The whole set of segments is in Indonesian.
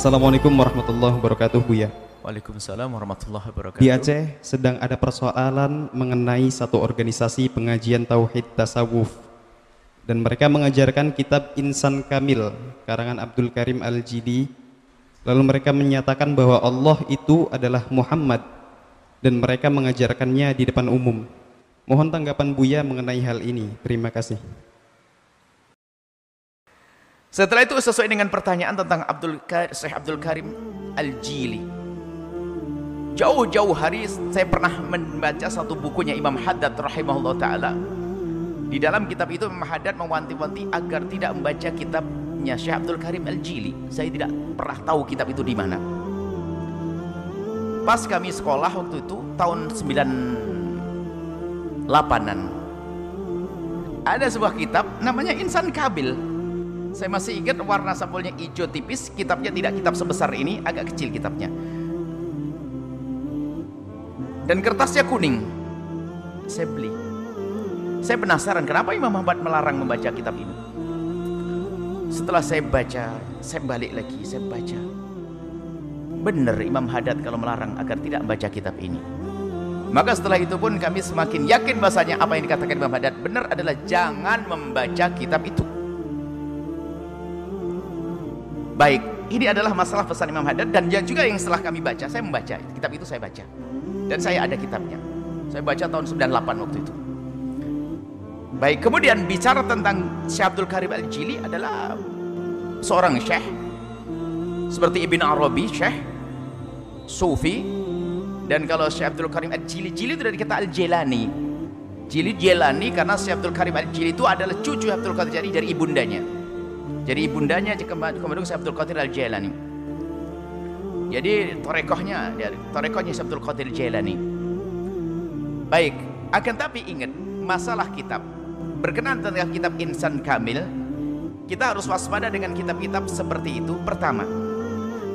Assalamualaikum warahmatullahi wabarakatuh, Buya. Waalaikumsalam warahmatullahi wabarakatuh. Di Aceh sedang ada persoalan mengenai satu organisasi pengajian tauhid tasawuf, dan mereka mengajarkan kitab Insan Kamil karangan Abdul Karim Al-Jili. Lalu mereka menyatakan bahwa Allah itu adalah Muhammad, dan mereka mengajarkannya di depan umum. Mohon tanggapan Buya mengenai hal ini. Terima kasih. Setelah itu sesuai dengan pertanyaan tentang Syekh Abdul Karim Al-Jili. Jauh-jauh hari saya pernah membaca satu bukunya Imam Haddad rahimahullah ta'ala. Di dalam kitab itu Imam Haddad mewanti-wanti agar tidak membaca kitabnya Syekh Abdul Karim Al-Jili. Saya tidak pernah tahu kitab itu di mana. Pas kami sekolah waktu itu tahun 98-an, ada sebuah kitab namanya Insan Kamil. Saya masih ingat warna sampulnya hijau tipis, kitabnya tidak kitab sebesar ini, agak kecil kitabnya. Dan kertasnya kuning. Saya beli. Saya penasaran kenapa Imam Muhammad melarang membaca kitab ini. Setelah saya baca, saya balik lagi, saya baca. Benar Imam Haddad kalau melarang agar tidak membaca kitab ini. Maka setelah itu pun kami semakin yakin bahasanya apa yang dikatakan Imam Haddad benar adalah jangan membaca kitab itu. Baik, ini adalah masalah pesan Imam Haddad, dan juga yang setelah kami baca, saya membaca kitab itu, saya baca, dan saya ada kitabnya. Saya baca tahun 98 waktu itu. Baik, kemudian bicara tentang Syekh Abdul Karim Al-Jili adalah seorang syekh seperti Ibn Arabi, syekh Sufi. Dan kalau Syekh Abdul Karim Al-Jili, Jili itu dari kata Al-Jilani. Jili Jilani karena Syekh Abdul Karim Al-Jili itu adalah cucu Abdul Qadir Jilani dari ibundanya. Jadi ibundanya kemandung Syekh Abdul Qadir Al-Jilani. Jadi torekohnya Syekh Abdul Qadir Al-Jilani. Baik, akan tapi ingat masalah kitab. Berkenaan tentang kitab Insan Kamil, kita harus waspada dengan kitab-kitab seperti itu. Pertama,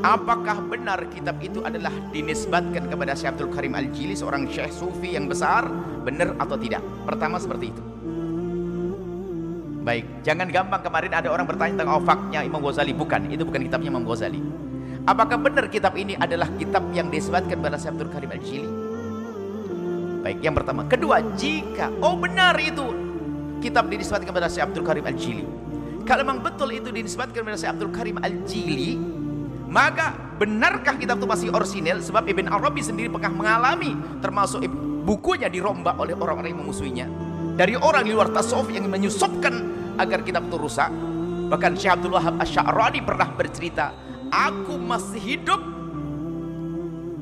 apakah benar kitab itu adalah dinisbatkan kepada Syekh Abdul Karim Al-Jili, seorang syekh sufi yang besar, benar atau tidak? Pertama seperti itu. Baik, jangan gampang. Kemarin ada orang bertanya tentang Awfaqnya Imam Ghazali. Bukan, itu bukan kitabnya Imam Ghazali. Apakah benar kitab ini adalah kitab yang disebutkan pada Syekh Abdul Karim Al-Jili? Baik, yang pertama. Kedua, jika benar itu kitab disebutkan pada Syekh Abdul Karim Al-Jili, kalau memang betul itu disebutkan pada Syekh Abdul Karim Al-Jili, maka benarkah kitab itu masih orisinil? Sebab Ibn Arabi sendiri pernah mengalami, termasuk bukunya dirombak oleh orang-orang yang memusuhinya, dari orang di luar tasawuf yang menyusupkan agar kitab itu rusak. Bahkan Syekh Abdul Wahab Asy-Sya'rani pernah bercerita, aku masih hidup,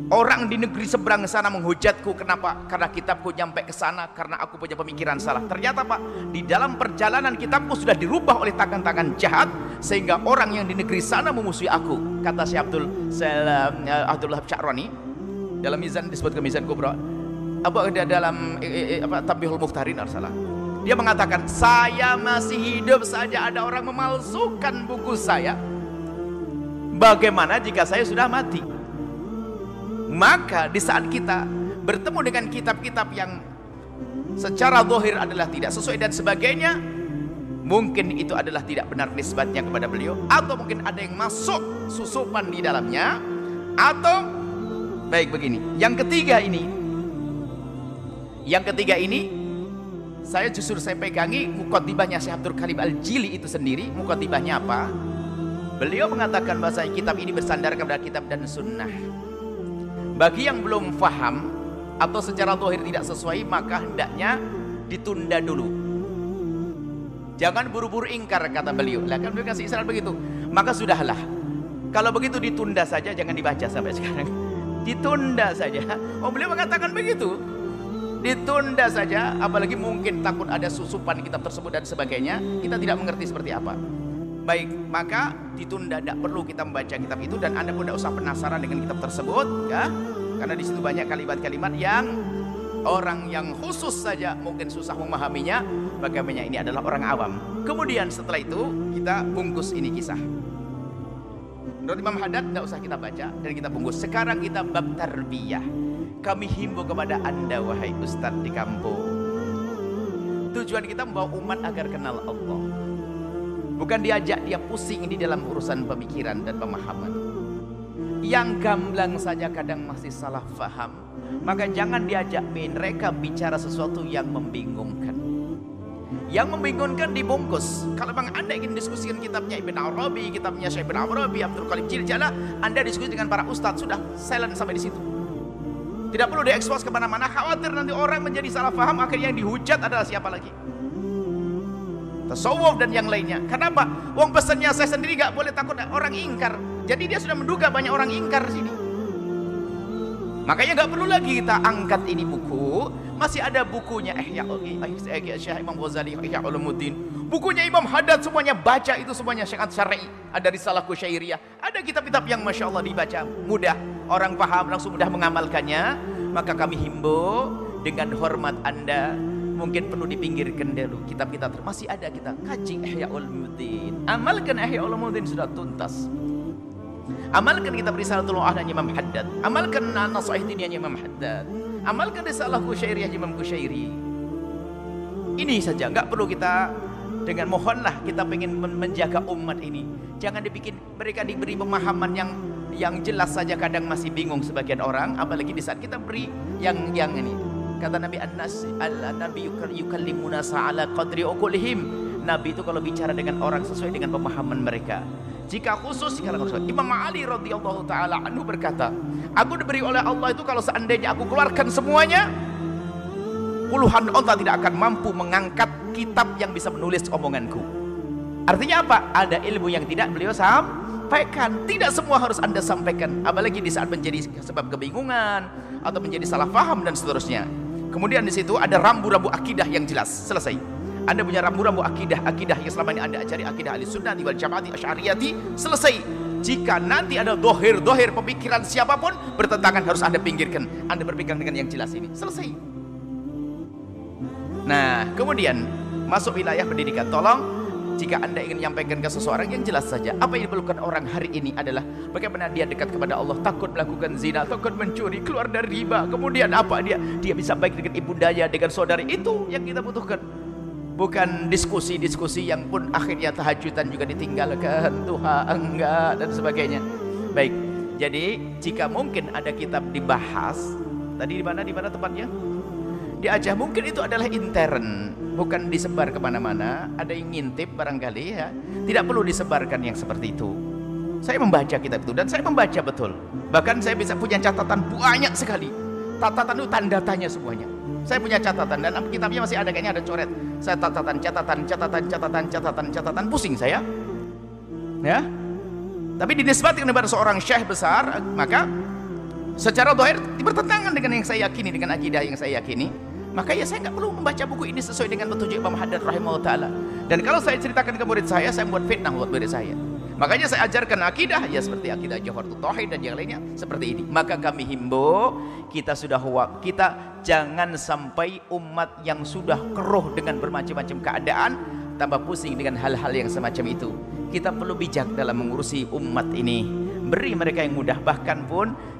orang di negeri seberang sana menghujatku. Kenapa? Karena kitabku nyampe ke sana karena aku punya pemikiran salah. Ternyata Pak, di dalam perjalanan kitabku sudah dirubah oleh tangan-tangan jahat sehingga orang yang di negeri sana memusuhi aku. Kata Syekh Abdul Wahab Asy-Sya'rani dalam Mizan, disebutkan Mizan Kubra, dalam Tabbihul Mukhtarin salah. Dia mengatakan, saya masih hidup saja ada orang memalsukan buku saya. Bagaimana jika saya sudah mati? Maka di saat kita bertemu dengan kitab-kitab yang secara zahir adalah tidak sesuai dan sebagainya, mungkin itu adalah tidak benar nisbatnya kepada beliau, atau mungkin ada yang masuk susupan di dalamnya, atau baik begini. Yang ketiga ini saya pegangi muqaddimahnya Syekh Abdul Karim Al-Jili itu sendiri. Muqaddimahnya apa? Beliau mengatakan bahwa kitab ini bersandar kepada kitab dan sunnah. Bagi yang belum faham atau secara zahir tidak sesuai, maka hendaknya ditunda dulu. Jangan buru-buru ingkar, kata beliau. Lah kan beliau kasih isyarat begitu. Maka sudahlah. Kalau begitu ditunda saja, jangan dibaca sampai sekarang. Ditunda saja. Beliau mengatakan begitu. Ditunda saja, apalagi mungkin takut ada susupan kitab tersebut dan sebagainya. Kita tidak mengerti seperti apa. Baik, maka ditunda, tidak perlu kita membaca kitab itu, dan Anda pun tidak usah penasaran dengan kitab tersebut, ya, karena di situ banyak kalimat-kalimat yang orang yang khusus saja mungkin susah memahaminya. Bagaimana ini adalah orang awam. Kemudian setelah itu kita bungkus ini kisah. Menurut Imam Haddad tidak usah kita baca dan kita bungkus. Sekarang kita bab tarbiyah. Kami himbau kepada Anda wahai ustadz di kampung. Tujuan kita membawa umat agar kenal Allah. Bukan diajak dia pusing di dalam urusan pemikiran dan pemahaman. yang gamblang saja kadang masih salah faham, maka jangan diajak mereka bicara sesuatu yang membingungkan. Yang membingungkan dibungkus. Kalau bang Anda ingin diskusikan kitabnya Ibn Arabi, kitabnya Syekh Ibn Arabi, Abdul Qadir Jilani, Anda diskusi dengan para ustadz, sudah silent sampai di situ. Tidak perlu diekspos kemana-mana, khawatir nanti orang menjadi salah paham, akhirnya yang dihujat adalah siapa lagi? Tasawuf dan yang lainnya. Kenapa? Wong pesannya saya sendiri gak boleh, takut orang ingkar. Jadi dia sudah menduga banyak orang ingkar sini. Makanya gak perlu lagi kita angkat ini buku. Masih ada bukunya Syekh Imam Ghazali, Ihya Ulumuddin. Bukunya Imam Haddad semuanya baca, itu semuanya syiat syar'i. Ada Risalah Kusyairiyah. Ada kitab-kitab yang Masya Allah dibaca mudah. Orang paham langsung mudah mengamalkannya. Maka kami himbau dengan hormat Anda, mungkin perlu dipinggirkan dulu kitab-kitab. Masih ada kita kaji Ihya Ulumuddin. Amalkan Ihya Ulumuddin sudah tuntas. Amalkan kitab Risalatul Mu'ahdah Imam Haddad. Amalkan An-Nasaih Diniyah Imam Haddad. Amalkan Risalah Kusyairiyah Imam Kusyairi. Ini saja, nggak perlu kita dengan mohonlah kita pengen menjaga umat ini. Jangan dibikin mereka diberi pemahaman yang jelas saja kadang masih bingung sebagian orang, apalagi di saat kita beri yang ini. Kata Nabi Nabi yukallimuna sa'ala qadri uqulihim. Nabi itu kalau bicara dengan orang sesuai dengan pemahaman mereka. Jika khusus Imam Ali radhiyallahu taala anhu berkata, aku diberi oleh Allah itu kalau seandainya aku keluarkan semuanya, puluhan onta tidak akan mampu mengangkat kitab yang bisa menulis omonganku. Artinya apa? Ada ilmu yang tidak beliau sampaikan. Tidak semua harus Anda sampaikan, apalagi di saat menjadi sebab kebingungan atau menjadi salah paham dan seterusnya. Kemudian di situ ada rambu-rambu akidah yang jelas. Selesai. Anda punya rambu-rambu akidah yang selama ini Anda ajari, akidah Ahlussunnah wal Jamaah Asy'ariyati. Selesai. Jika nanti ada dohir pemikiran siapapun bertentangan, harus Anda pinggirkan. Anda berpegang dengan yang jelas ini. Selesai. Nah, kemudian masuk wilayah pendidikan. Tolong, jika Anda ingin menyampaikan ke seseorang yang jelas saja, apa yang diperlukan orang hari ini adalah bagaimana dia dekat kepada Allah, takut melakukan zina, takut mencuri, keluar dari riba. Kemudian apa dia bisa baik dengan ibundanya, dengan saudari. Itu yang kita butuhkan. Bukan diskusi-diskusi yang pun akhirnya tahajudan juga ditinggalkan, Tuhan enggak dan sebagainya. Baik. Jadi jika mungkin ada kitab dibahas, tadi di mana tempatnya? Di Aceh, mungkin itu adalah intern, bukan disebar kemana-mana. Ada yang ngintip barangkali ya. Tidak perlu disebarkan yang seperti itu. Saya membaca kitab itu dan saya membaca betul. Bahkan saya bisa punya catatan banyak sekali. Catatan itu tanda tanya semuanya. Saya punya catatan dan kitabnya masih ada, kayaknya ada coret. Saya catatan, pusing saya. Ya. Tapi dinisbatkan kepada seorang syekh besar, maka secara zahir bertentangan dengan yang saya yakini, dengan akidah yang saya yakini. Maka ya saya nggak perlu membaca buku ini sesuai dengan petunjuk Imam Haddad rahimahullah taala. Dan kalau saya ceritakan ke murid saya membuat fitnah buat murid saya. Makanya saya ajarkan akidah ya seperti akidah Jawharatul Tauhid dan yang lainnya seperti ini. Maka kami himbau, kita jangan sampai umat yang sudah keruh dengan bermacam-macam keadaan tambah pusing dengan hal-hal yang semacam itu. Kita perlu bijak dalam mengurusi umat ini. Beri mereka yang mudah. Bahkan pun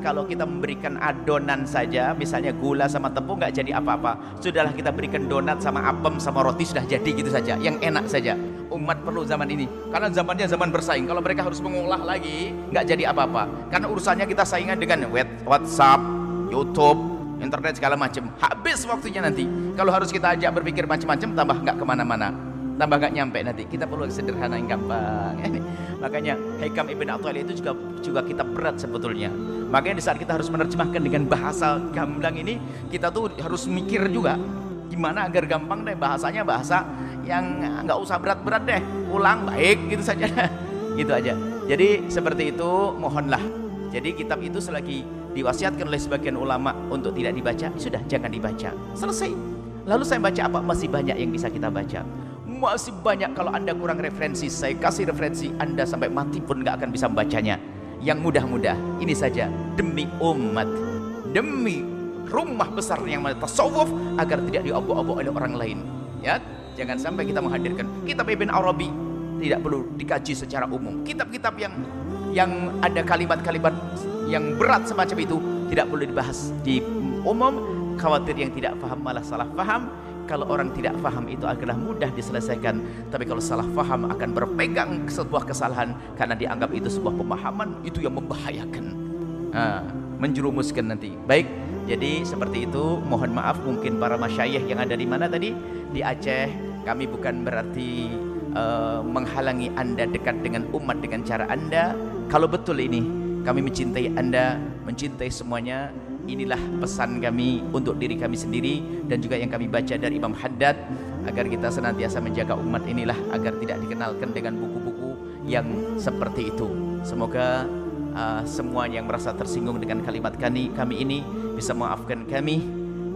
kalau kita memberikan adonan saja, misalnya gula sama tepung nggak jadi apa-apa. Sudahlah kita berikan donat sama apem sama roti, sudah jadi gitu saja, yang enak saja. Umat perlu zaman ini, karena zamannya zaman bersaing. Kalau mereka harus mengolah lagi, nggak jadi apa-apa. Karena urusannya kita saingan dengan WhatsApp, YouTube, internet segala macam. Habis waktunya nanti. Kalau harus kita ajak berpikir macam-macam, tambah nggak kemana-mana, tambah nggak nyampe nanti. Kita perlu sederhana yang gampang. Makanya Hikam Ibn Athaillah itu juga kitab berat sebetulnya. Makanya di saat kita harus menerjemahkan dengan bahasa gamblang ini, kita tuh harus mikir juga gimana agar gampang deh bahasanya, bahasa yang nggak usah berat-berat deh, ulang baik gitu saja. Gitu aja. Jadi seperti itu, mohonlah. Jadi kitab itu selagi diwasiatkan oleh sebagian ulama untuk tidak dibaca, sudah jangan dibaca. Selesai. Lalu saya baca apa? Masih banyak yang bisa kita baca. Masih banyak. Kalau Anda kurang referensi, saya kasih referensi, Anda sampai mati pun nggak akan bisa membacanya. Yang mudah-mudah, ini saja demi umat, demi rumah besar yang tasawuf, agar tidak diobok-obok oleh orang lain. Ya, jangan sampai kita menghadirkan kitab Ibn Arabi, tidak perlu dikaji secara umum. Kitab-kitab yang ada kalimat-kalimat yang berat semacam itu tidak perlu dibahas di umum. Khawatir yang tidak paham malah salah paham. kalau orang tidak faham itu adalah mudah diselesaikan, tapi kalau salah faham akan berpegang sebuah kesalahan karena dianggap itu sebuah pemahaman itu yang membahayakan, menjerumuskan nanti. Baik, jadi seperti itu. Mohon maaf mungkin para masyayikh yang ada di mana tadi, di Aceh. Kami bukan berarti menghalangi Anda dekat dengan umat dengan cara Anda. Kalau betul ini kami mencintai Anda, mencintai semuanya, inilah pesan kami untuk diri kami sendiri dan juga yang kami baca dari Imam Haddad, agar kita senantiasa menjaga umat inilah agar tidak dikenalkan dengan buku-buku yang seperti itu. Semoga semua yang merasa tersinggung dengan kalimat kami ini bisa memaafkan kami,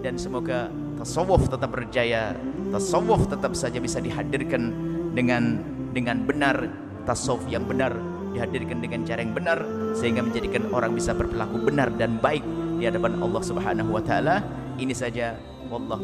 dan semoga tasawuf tetap berjaya, tasawuf tetap saja bisa dihadirkan dengan benar, tasawuf yang benar dihadirkan dengan cara yang benar, sehingga menjadikan orang bisa berperilaku benar dan baik di hadapan Allah Subhanahu wa taala. Ini saja, wallah.